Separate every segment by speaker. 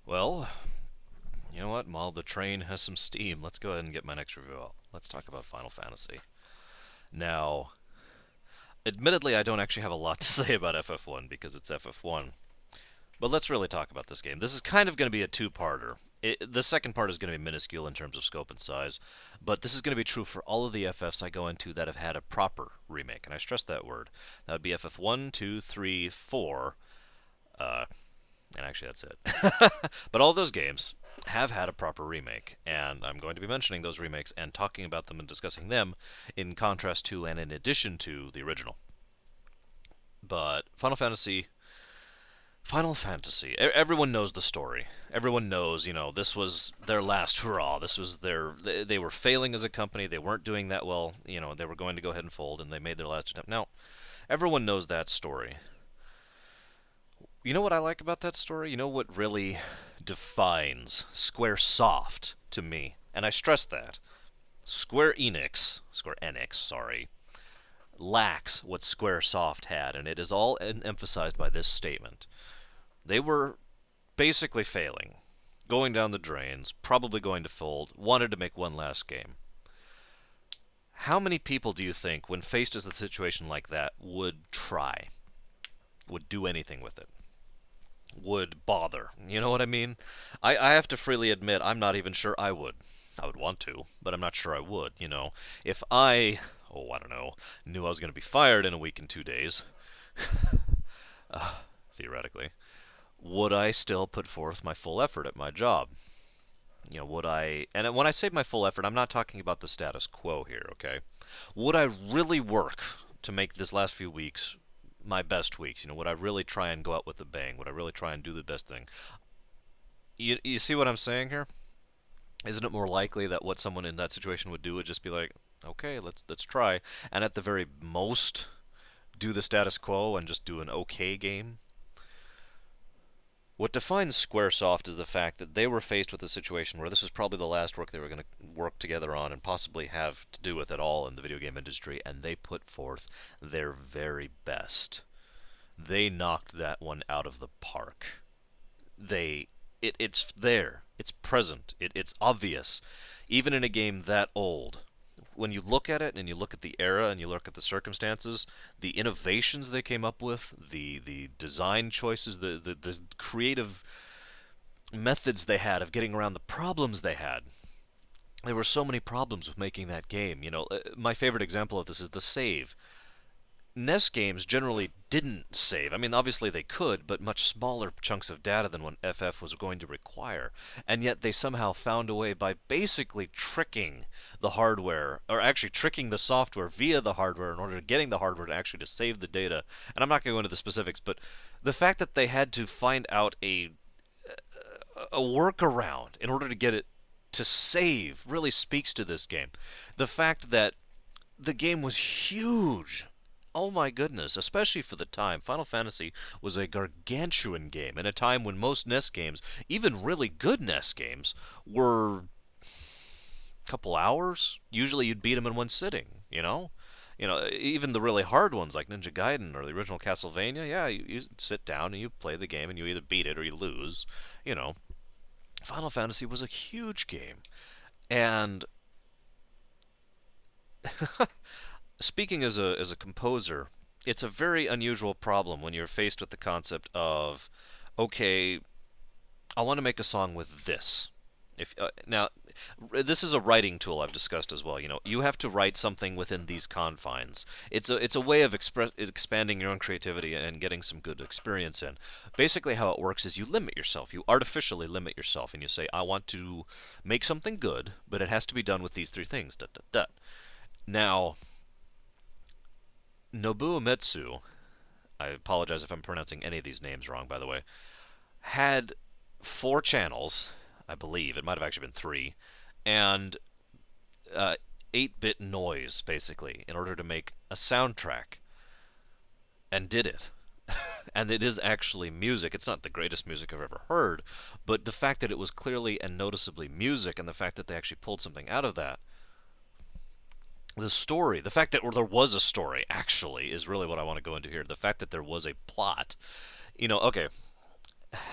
Speaker 1: Well, you know what? While the train has some steam, let's go ahead and get my next review out. Let's talk about Final Fantasy. Now, admittedly, I don't actually have a lot to say about FF1 because it's FF1. But let's really talk about this game. This is kind of going to be a two-parter. The second part is going to be minuscule in terms of scope and size, but this is going to be true for all of the FFs I go into that have had a proper remake, and I stress that word. That would be FF1, 2, 3, 4, uh, and actually that's it. But all those games have had a proper remake, and I'm going to be mentioning those remakes and talking about them and discussing them in contrast to and in addition to the original. But Final Fantasy, everyone knows the story. Everyone knows, this was their last hurrah. This was they were failing as a company. They weren't doing that well. They were going to go ahead and fold, and they made their last attempt. Now, everyone knows that story. You know what I like about that story? You know what really defines Squaresoft to me? And I stress that. Square Enix, sorry, lacks what Squaresoft had, and it is all emphasized by this statement. They were basically failing, going down the drains, probably going to fold, wanted to make one last game. How many people do you think, when faced with a situation like that, would try, would do anything with it? Would bother. You know what I mean? I have to freely admit I'm not even sure I would. I would want to, but I'm not sure I would. If I don't know, knew I was going to be fired in a week and 2 days, uh, theoretically, would I still put forth my full effort at my job? Would I, and when I say my full effort, I'm not talking about the status quo here, okay? Would I really work to make this last few weeks my best weeks? Would I really try and go out with a bang? Would I really try and do the best thing? You see what I'm saying here? Isn't it more likely that what someone in that situation would do would just be like, okay, let's try, and at the very most do the status quo and just do an okay game? What defines Squaresoft is the fact that they were faced with a situation where this was probably the last work they were going to work together on and possibly have to do with at all in the video game industry, and they put forth their very best. They knocked that one out of the park. It's there. It's present. It's obvious. Even in a game that old, when you look at it and you look at the era and you look at the circumstances, the innovations they came up with, the design choices, the creative methods they had of getting around the problems they had. There were so many problems with making that game. My favorite example of this is the save. NES games generally didn't save. I mean, obviously they could, but much smaller chunks of data than what FF was going to require. And yet they somehow found a way by basically tricking the hardware, or actually tricking the software via the hardware in order to getting the hardware to actually to save the data. And I'm not going to go into the specifics, but the fact that they had to find out a workaround in order to get it to save really speaks to this game. The fact that the game was huge. Oh my goodness, especially for the time. Final Fantasy was a gargantuan game in a time when most NES games, even really good NES games, were a couple hours. Usually you'd beat them in one sitting, you know? Even the really hard ones like Ninja Gaiden or the original Castlevania, yeah, you sit down and you play the game and you either beat it or you lose, you know. Final Fantasy was a huge game. And speaking as a composer, it's a very unusual problem when you're faced with the concept of, okay, I want to make a song with this. If now, this is a writing tool I've discussed as well. You have to write something within these confines. It's a way of expanding your own creativity and getting some good experience in. Basically, how it works is you limit yourself. You artificially limit yourself, and you say, I want to make something good, but it has to be done with these three things. Dot, dot, dot. Now, Nobuo Metsu, I apologize if I'm pronouncing any of these names wrong, by the way, had four channels, I believe. It might have actually been three, and 8-bit noise, basically, in order to make a soundtrack, and did it. And it is actually music. It's not the greatest music I've ever heard, but the fact that it was clearly and noticeably music, and the fact that they actually pulled something out of that, the story, the fact that there was a story, actually, is really what I want to go into here. The fact that there was a plot. Okay,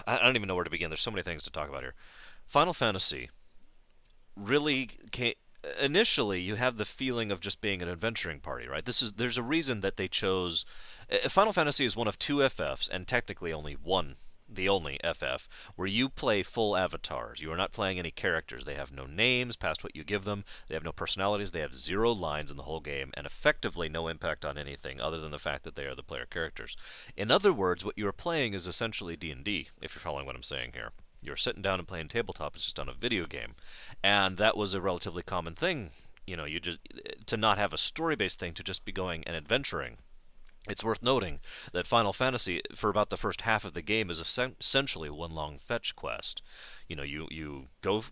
Speaker 1: I don't even know where to begin. There's so many things to talk about here. Final Fantasy really came, initially you have the feeling of just being an adventuring party, right? There's a reason that they chose Final Fantasy is one of two FFs and technically only one, the only FF where you play full avatars. You are not playing any characters. They have no names past what you give them. They have no personalities. They have zero lines in the whole game and effectively no impact on anything other than the fact that they are the player characters. In other words, what you are playing is essentially D&D, if you're following what I'm saying here. You're sitting down and playing tabletop. It's just on a video game, and that was a relatively common thing. You know, you just to not have a story-based thing, to just be going and adventuring. It's worth noting that Final Fantasy, for about the first half of the game, is essentially one long fetch quest. You know, you go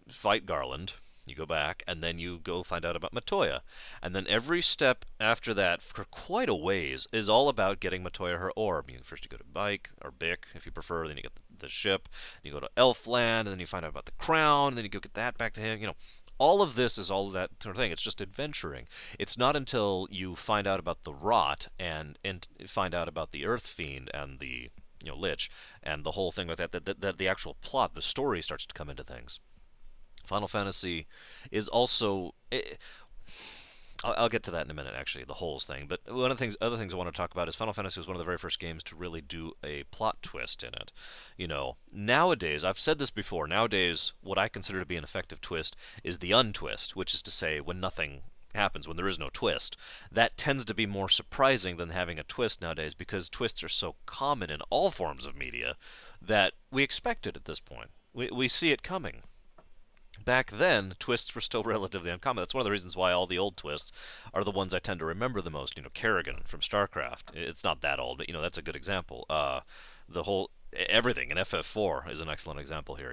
Speaker 1: fight Garland, you go back, and then you go find out about Matoya. And then every step after that, for quite a ways, is all about getting Matoya her orb. First you go to Bike, or Bic, if you prefer, then you get the ship, then you go to Elfland, and then you find out about the crown, and then you go get that back to him, all of this is all of that sort of thing. It's just adventuring. It's not until you find out about the rot and find out about the Earth Fiend and the Lich and the whole thing with that the actual plot, the story starts to come into things. Final Fantasy is also. I'll get to that in a minute, actually, the holes thing. But one of the other things I want to talk about is Final Fantasy was one of the very first games to really do a plot twist in it. Nowadays, I've said this before. Nowadays, what I consider to be an effective twist is the untwist, which is to say, when nothing happens, when there is no twist. That tends to be more surprising than having a twist nowadays, because twists are so common in all forms of media that we expect it at this point. We see it coming. Back then, twists were still relatively uncommon. That's one of the reasons why all the old twists are the ones I tend to remember the most. Kerrigan from StarCraft. It's not that old, but that's a good example. The whole everything in FF4 is an excellent example here.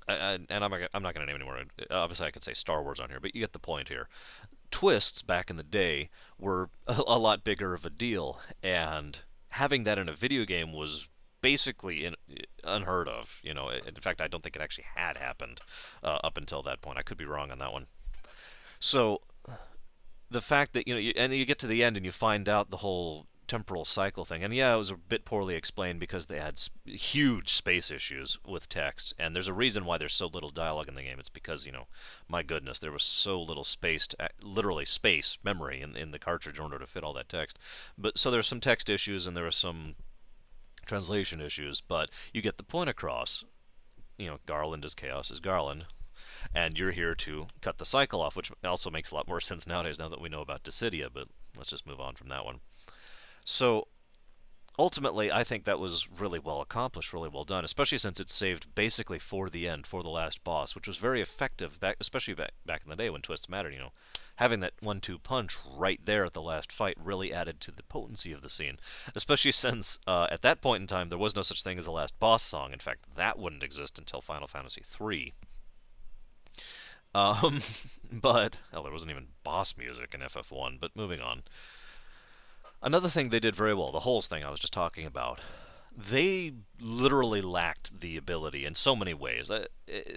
Speaker 1: And I'm not going to name anymore. Obviously, I could say Star Wars on here, but you get the point here. Twists back in the day were a lot bigger of a deal, and having that in a video game was basically unheard of. In fact, I don't think it actually had happened up until that point. I could be wrong on that one. So the fact that and you get to the end and you find out the whole temporal cycle thing, and yeah, it was a bit poorly explained because they had huge space issues with text, and there's a reason why there's so little dialogue in the game. It's because my goodness, there was so little space, literally space memory in the cartridge in order to fit all that text. But so there's some text issues and there was some translation issues, but you get the point across. Garland is chaos is Garland, and you're here to cut the cycle off, which also makes a lot more sense nowadays now that we know about Dissidia, but let's just move on from that one. So ultimately, I think that was really well accomplished, really well done, especially since it's saved basically for the end, for the last boss, which was very effective, especially back in the day when twists mattered. Having that 1-2 punch right there at the last fight really added to the potency of the scene, especially since at that point in time there was no such thing as a last boss song. In fact, that wouldn't exist until Final Fantasy III. Um, but there wasn't even boss music in FF1. But moving on. Another thing they did very well, the holes thing I was just talking about, they literally lacked the ability in so many ways.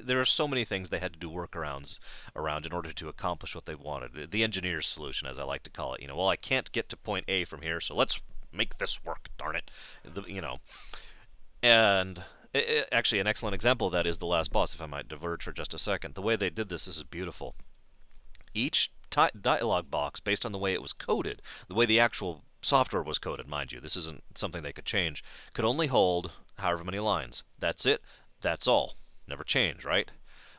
Speaker 1: There are so many things they had to do workarounds around in order to accomplish what they wanted. The engineer's solution, as I like to call it. Well, I can't get to point A from here, so let's make this work, darn it. And actually, an excellent example of that is the last boss, if I might diverge for just a second. The way they did this is beautiful. Each dialogue box, based on the way it was coded, the way the actual software was coded, mind you, this isn't something they could change, could only hold however many lines. That's it. That's all. Never change, right?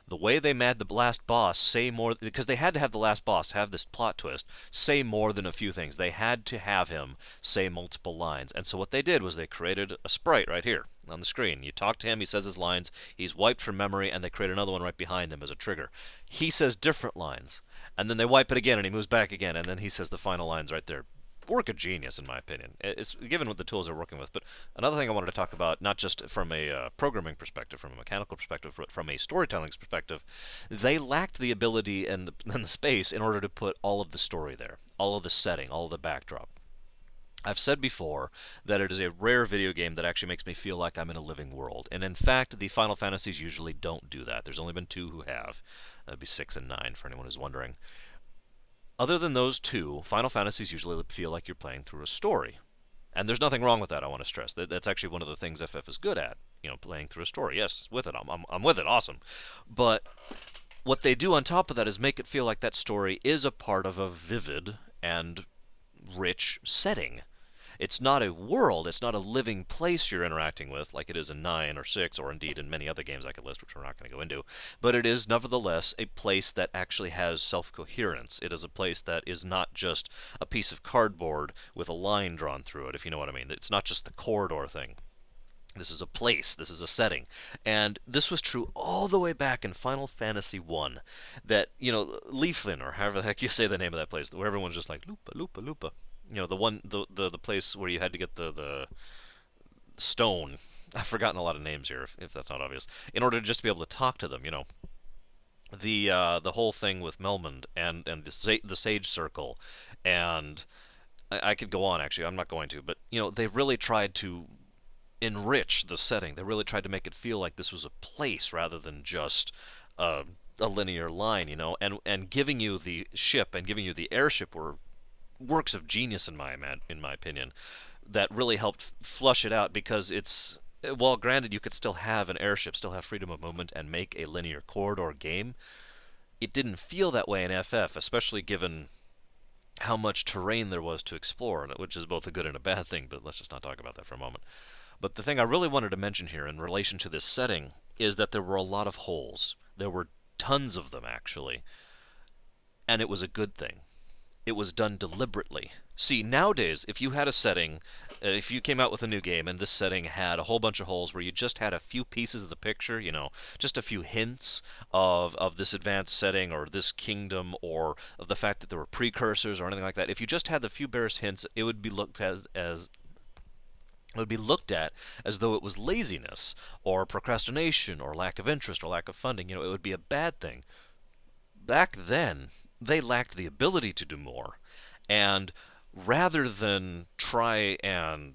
Speaker 1: The way they made the last boss say more, because they had to have the last boss have this plot twist, say more than a few things. They had to have him say multiple lines. And so what they did was they created a sprite right here on the screen. You talk to him, he says his lines, he's wiped from memory, and they create another one right behind him as a trigger. He says different lines, and then they wipe it again, and he moves back again, and then he says the final lines right there. Work of genius, in my opinion. It's given what the tools they're working with. But another thing I wanted to talk about, not just from a programming perspective, from a mechanical perspective, but from a storytelling perspective, they lacked the ability and the space in order to put all of the story there, all of the setting, all of the backdrop. I've said before that it is a rare video game that actually makes me feel like I'm in a living world. And in fact, the Final Fantasies usually don't do that. There's only been two who have. That'd be 6 and 9 for anyone who's wondering. Other than those two, Final Fantasies usually feel like you're playing through a story. And there's nothing wrong with that. I want to stress that's actually one of the things FF is good at. Playing through a story. Yes, with it, I'm with it. Awesome. But what they do on top of that is make it feel like that story is a part of a vivid and rich setting. It's not a world, it's not a living place you're interacting with like it is in 9 or 6, or indeed in many other games I could list, which we're not going to go into. But it is nevertheless a place that actually has self-coherence. It is a place that is not just a piece of cardboard with a line drawn through it, if you know what I mean. It's not just the corridor thing. This is a place, this is a setting. And this was true all the way back in Final Fantasy 1. That, Leaflin, or however the heck you say the name of that place, where everyone's just like, Lupa, Lupa, Lupa. The place where you had to get the stone. I've forgotten a lot of names here, if that's not obvious. In order to just be able to talk to them, the whole thing with Melmond and the Sage Circle, and I could go on. Actually, I'm not going to, but they really tried to enrich the setting. They really tried to make it feel like this was a place rather than just a linear line, and giving you the ship and giving you the airship were works of genius in my opinion, that really helped flush it out because it's well, granted, you could still have an airship, still have freedom of movement, and make a linear corridor game. It didn't feel that way in FF, especially given how much terrain there was to explore, which is both a good and a bad thing, but let's just not talk about that for a moment. But the thing I really wanted to mention here in relation to this setting is that there were a lot of holes. There were tons of them, actually, and it was a good thing. It was done deliberately. See, nowadays, if you had a setting, if you came out with a new game and this setting had a whole bunch of holes where you just had a few pieces of the picture, just a few hints of this advanced setting or this kingdom or of the fact that there were precursors or anything like that, if you just had the few barest hints, it would be looked as it would be looked at as though it was laziness or procrastination or lack of interest or lack of funding. It would be a bad thing. Back then, they lacked the ability to do more. And rather than try and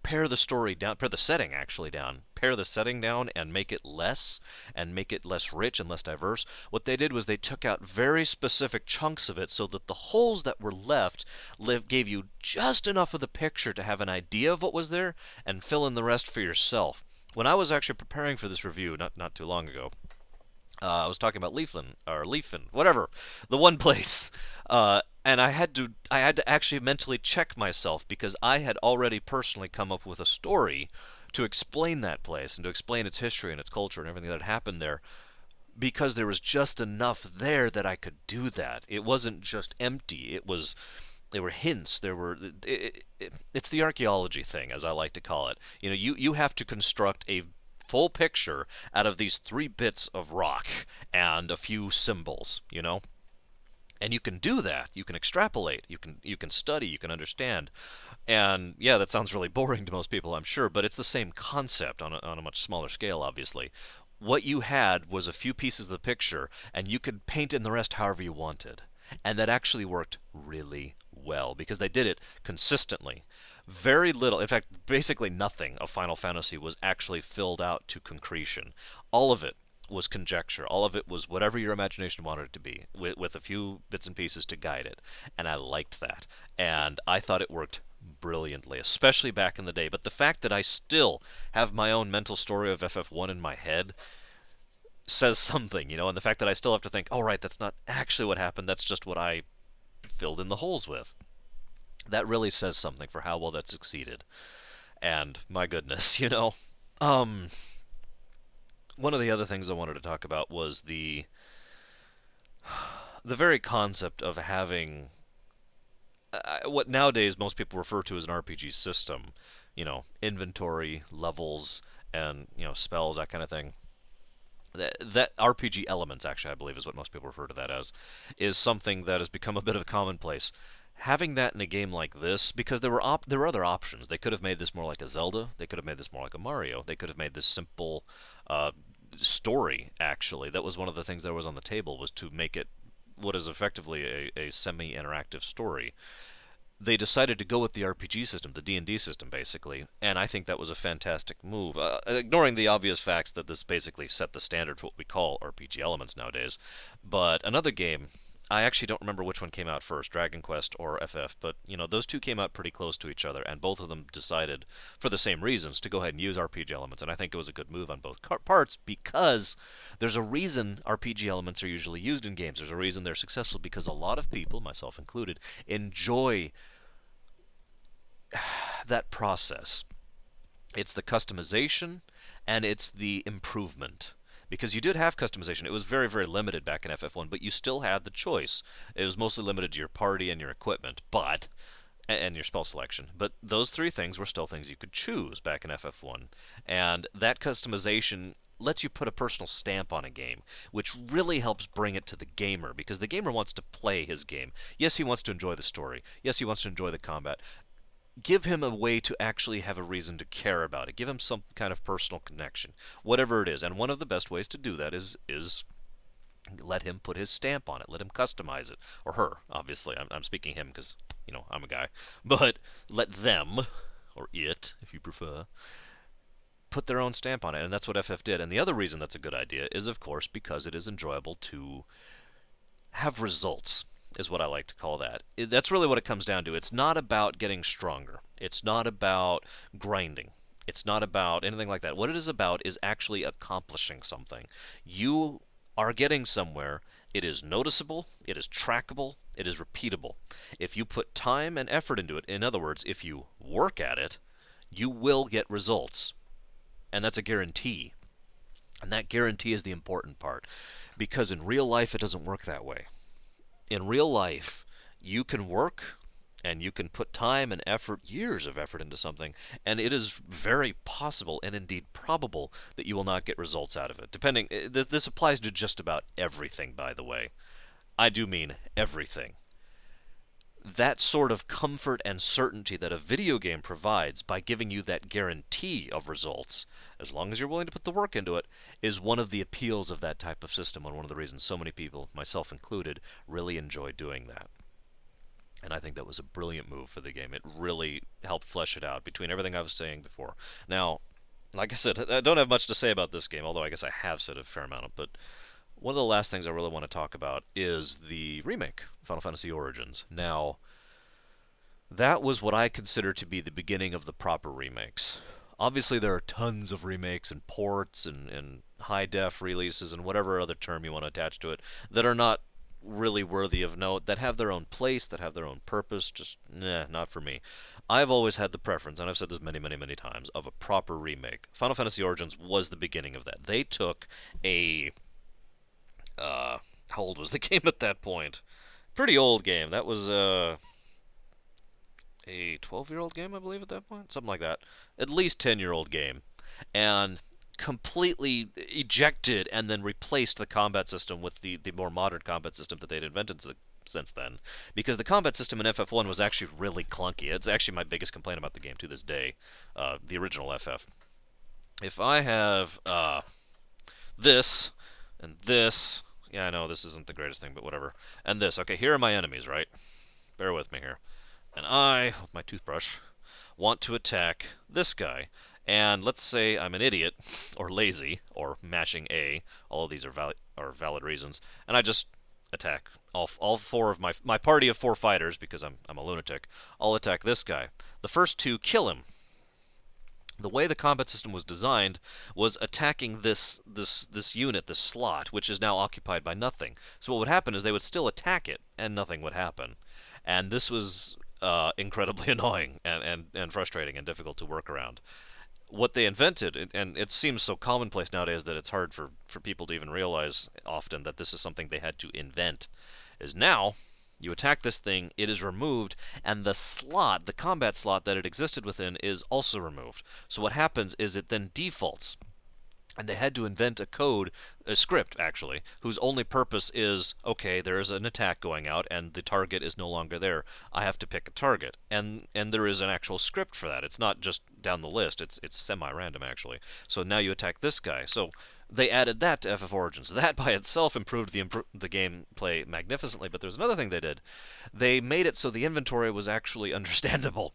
Speaker 1: pare the story down, pare the setting actually down, pare the setting down and make it less rich and less diverse, what they did was they took out very specific chunks of it so that the holes that were left gave you just enough of the picture to have an idea of what was there and fill in the rest for yourself. When I was actually preparing for this review not too long ago, I was talking about Leafin, whatever, the one place, and I had to actually mentally check myself because I had already personally come up with a story to explain that place and to explain its history and its culture and everything that happened there. Because there was just enough there that I could do that. It wasn't just empty. There were hints. It's the archaeology thing, as I like to call it. You have to construct a full picture out of these 3 bits of rock and a few symbols, and you can do that. You can extrapolate. You can study. You can understand. And yeah, that sounds really boring to most people, I'm sure, but it's the same concept on a much smaller scale, obviously. What you had was a few pieces of the picture, and you could paint in the rest however you wanted. And that actually worked really well because they did it consistently. Very little, in fact, basically nothing of Final Fantasy was actually filled out to concretion. All of it was conjecture. All of it was whatever your imagination wanted it to be, with a few bits and pieces to guide it. And I liked that. And I thought it worked brilliantly, especially back in the day. But the fact that I still have my own mental story of FF1 in my head says something, and the fact that I still have to think, oh, right, that's not actually what happened, that's just what I filled in the holes with. That really says something for how well that succeeded. And my goodness, Um, one of the other things I wanted to talk about was the very concept of having what nowadays most people refer to as an RPG system. Inventory, levels, and spells, that kind of thing. That RPG elements, actually, I believe is what most people refer to that as, is something that has become a bit of a commonplace. Having that in a game like this, because there were other options. They could have made this more like a Zelda. They could have made this more like a Mario. They could have made this simple story. Actually, that was one of the things that was on the table, was to make it what is effectively a semi-interactive story. They decided to go with the RPG system, the D&D system, basically, and I think that was a fantastic move. Ignoring the obvious facts that this basically set the standard for what we call RPG elements nowadays. But another game I actually don't remember which one came out first, Dragon Quest or FF, but those two came out pretty close to each other, and both of them decided, for the same reasons, to go ahead and use RPG elements. And I think it was a good move on both parts because there's a reason RPG elements are usually used in games. There's a reason they're successful because a lot of people, myself included, enjoy that process. It's the customization and it's the improvement. Because you did have customization. It was very, very limited back in FF1, but you still had the choice. It was mostly limited to your party and your equipment, and your spell selection. But those three things were still things you could choose back in FF1. And that customization lets you put a personal stamp on a game, which really helps bring it to the gamer, because the gamer wants to play his game. Yes, he wants to enjoy the story. Yes, he wants to enjoy the combat. Give him a way to actually have a reason to care about it. Give him some kind of personal connection, whatever it is. And one of the best ways to do that is let him put his stamp on it. Let him customize it, or her. Obviously, I'm speaking him because I'm a guy. But let them, or it, if you prefer, put their own stamp on it, and that's what FF did. And the other reason that's a good idea is, of course, because it is enjoyable to have results, is what I like to call that. That's really what it comes down to. It's not about getting stronger. It's not about grinding. It's not about anything like that. What it is about is actually accomplishing something. You are getting somewhere. It is noticeable, it is trackable, it is repeatable. If you put time and effort into it, in other words, if you work at it, you will get results. And that's a guarantee. And that guarantee is the important part. Because in real life, it doesn't work that way. In real life, you can work and you can put time and effort, years of effort into something, and it is very possible and indeed probable that you will not get results out of it. This applies to just about everything, by the way. I do mean everything. That sort of comfort and certainty that a video game provides by giving you that guarantee of results, as long as you're willing to put the work into it, is one of the appeals of that type of system, and one of the reasons so many people, myself included, really enjoy doing that. And I think that was a brilliant move for the game. It really helped flesh it out between everything I was saying before. Now, like I said, I don't have much to say about this game, although I guess I have said a fair amount. But one of the last things I really want to talk about is the remake, Final Fantasy Origins. Now, that was what I consider to be the beginning of the proper remakes. Obviously, there are tons of remakes and ports and high-def releases and whatever other term you want to attach to it that are not really worthy of note, that have their own place, that have their own purpose. Just, not for me. I've always had the preference, and I've said this many, many, many times, of a proper remake. Final Fantasy Origins was the beginning of that. They took a... how old was the game at that point? Pretty old game. That was, a 12-year-old game, I believe, at that point? Something like that. At least 10-year-old game. And completely ejected and then replaced the combat system with the more modern combat system that they'd invented since then. Because the combat system in FF1 was actually really clunky. It's actually my biggest complaint about the game to this day, the original FF. If I have this and this, yeah, I know this isn't the greatest thing, but whatever, and this, okay, here are my enemies, right? Bear with me here. And I, with my toothbrush, want to attack this guy. And let's say I'm an idiot, or lazy, or mashing A. All of these are valid reasons. And I just attack all four of my party of four fighters, because I'm a lunatic. I'll attack this guy. The first two kill him. The way the combat system was designed was attacking this unit, this slot, which is now occupied by nothing. So what would happen is they would still attack it, and nothing would happen. And this was incredibly annoying and frustrating and difficult to work around. What they invented, and it seems so commonplace nowadays that it's hard for people to even realize often that this is something they had to invent, is now you attack this thing, it is removed, and the slot, the combat slot that it existed within, is also removed. So what happens is it then defaults. And they had to invent a code, a script actually, whose only purpose is, okay, there is an attack going out and the target is no longer there. I have to pick a target. And there is an actual script for that. It's not just down the list. It's semi-random actually. So now you attack this guy. So they added that to FF Origins. That by itself improved the gameplay magnificently, but there's another thing they did. They made it so the inventory was actually understandable.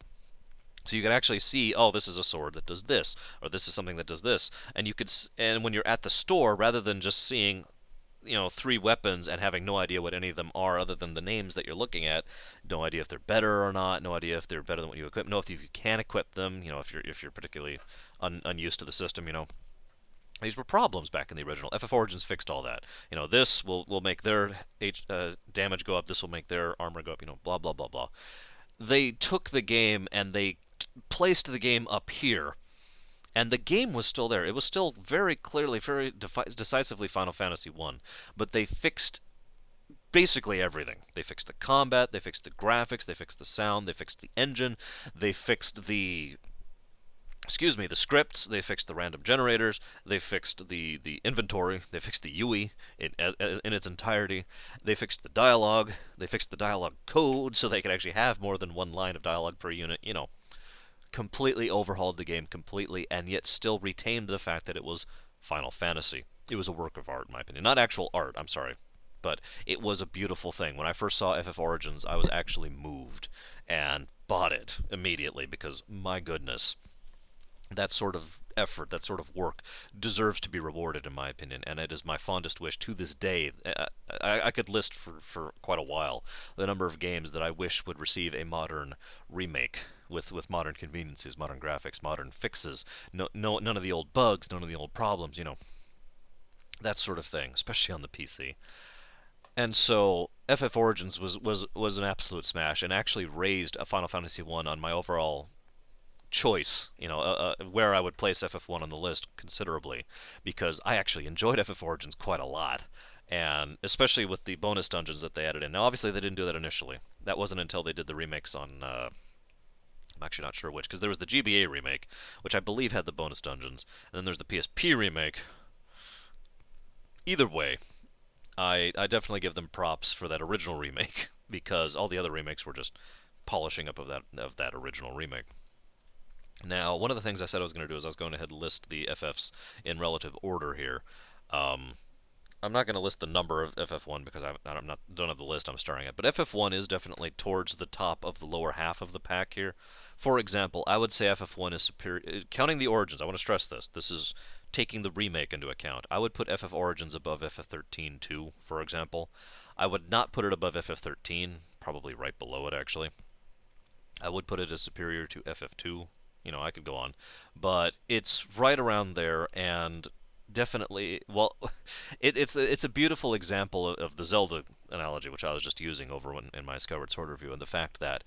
Speaker 1: So you could actually see, oh, this is a sword that does this, or this is something that does this, and and when you're at the store, rather than just seeing three weapons and having no idea what any of them are other than the names that you're looking at. No idea if they're better or not. No idea if they're better than what you equip. No, if you can equip them. If you're particularly unused to the system. These were problems back in the original. FF Origins fixed all that. This will make their damage go up. This will make their armor go up. Blah blah blah blah. They took the game and they placed the game up here, and the game was still there. It was still very clearly, very decisively Final Fantasy One, but they fixed basically everything. They fixed the combat, they fixed the graphics, they fixed the sound, they fixed the engine, they fixed the scripts, they fixed the random generators, they fixed the inventory, they fixed the UI in its entirety, they fixed the dialogue, they fixed the dialogue code so they could actually have more than one line of dialogue per unit. Completely overhauled the game completely, and yet still retained the fact that it was Final Fantasy. It was a work of art, in my opinion. Not actual art, I'm sorry, but it was a beautiful thing. When I first saw FF Origins, I was actually moved and bought it immediately because, my goodness, that sort of effort, that sort of work deserves to be rewarded, in my opinion, and it is my fondest wish to this day. I could list for quite a while the number of games that I wish would receive a modern remake with modern conveniences, modern graphics, modern fixes, none of the old bugs, none of the old problems, that sort of thing, especially on the PC. And so FF Origins was an absolute smash and actually raised a Final Fantasy One on my overall choice, where I would place FF1 on the list considerably, because I actually enjoyed FF Origins quite a lot, and especially with the bonus dungeons that they added in. Now, obviously, they didn't do that initially. That wasn't until they did the remakes on. I'm actually not sure which, because there was the GBA remake, which I believe had the bonus dungeons, and then there's the PSP remake. Either way, I definitely give them props for that original remake because all the other remakes were just polishing up of that original remake. Now, one of the things I said I was going to do is I was going ahead and list the FFs in relative order here. Um, I'm not going to list the number of FF1 because don't have the list I'm staring at, but FF1 is definitely towards the top of the lower half of the pack here. For example, I would say FF1 is superior. Counting the Origins, I want to stress this. This is taking the remake into account. I would put FF Origins above FF13 too, for example. I would not put it above FF13, probably right below it actually. I would put it as superior to FF2. I could go on, but it's right around there, and definitely, well, it's a beautiful example of the Zelda analogy, which I was just using over in my Skyward Sword review, and the fact that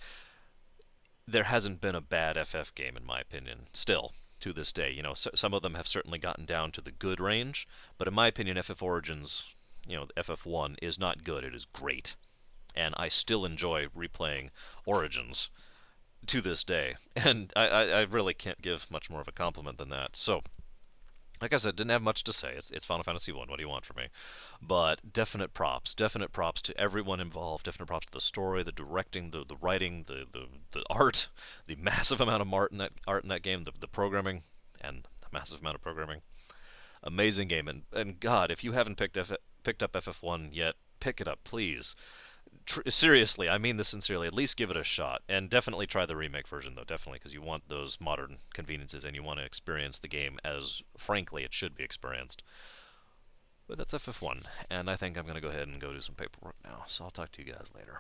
Speaker 1: there hasn't been a bad FF game, in my opinion, still to this day. Some of them have certainly gotten down to the good range, but in my opinion, FF Origins, FF1 is not good. It is great, and I still enjoy replaying Origins to this day, and I really can't give much more of a compliment than that. So, like I said, didn't have much to say. It's Final Fantasy One. What do you want from me? But definite props to everyone involved. Definite props to the story, the directing, the writing, the art, the massive amount of art in that game, the programming, and the massive amount of programming. Amazing game, and God, if you haven't picked up FF1 yet, pick it up, please. Seriously, I mean this sincerely. At least give it a shot, and definitely try the remake version, though. Definitely, because you want those modern conveniences, and you want to experience the game as, frankly, it should be experienced. But that's FF1, and I think I'm going to go ahead and go do some paperwork now. So I'll talk to you guys later.